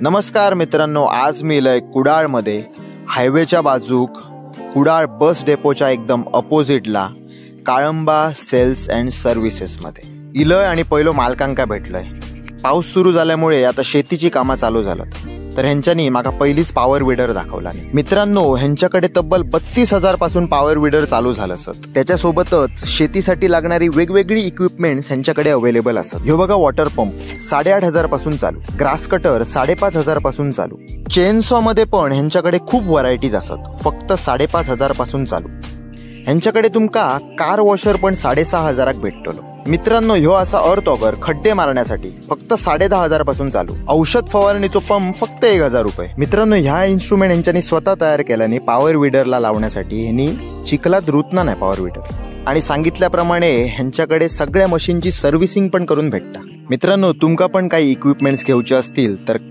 नमस्कार मित्रांनो, आज मी इलय कुडाळमध्ये हायवेच्या बाजूक कुडाळ बस डेपोच्या एकदम अपोजिटला काळंबा सेल्स अँड सर्व्हिसेस मध्ये इलय आणि पहिलो मालकांका भेटलंय। पाऊस सुरू झाल्यामुळे आता शेतीची कामं चालू झालत, तर ह्यांच्यानी माका पहिलीच पॉवर विडर दाखवला। मित्रांनो, ह्यांच्याकडे तब्बल 32,000 पासून पॉवर विडर चालू झालं असत। त्याच्यासोबतच शेतीसाठी लागणारी वेगवेगळी इक्विपमेंट्स ह्यांच्याकडे अवेलेबल असत। ह्यो बघा वॉटर पंप 8,500 पासून चालू, ग्रास कटर 5,500 पासून चालू, चेनसॉ मध्ये पण ह्यांच्याकडे खूप व्हरायटीज असत, फक्त 5,500 पासून चालू। ह्यांच्याकडे तुमका कार वॉशर पण 6,500 भेटतलो। मित्रांनो, ह्यो असा अर्थ ऑगर खड्डे मारण्यासाठी फक्त 10,500 पासून चालू। औषध फवारणीचो पंप फक्त 1,000 रुपये। मित्रांनो, ह्या इन्स्ट्रुमेंट यांच्यानी स्वतः तयार केल्याने पॉवर विडरला लावण्यासाठी ह्यांनी चिखलात रुतना नाही पॉवर विडर, आणि सांगितल्याप्रमाणे ह्यांच्याकडे सगळ्या मशीनची सर्व्हिसिंग पण करून भेटता। मित्रांनो, तुमका पण काही इक्विपमेंट्स घेऊचे असतील तर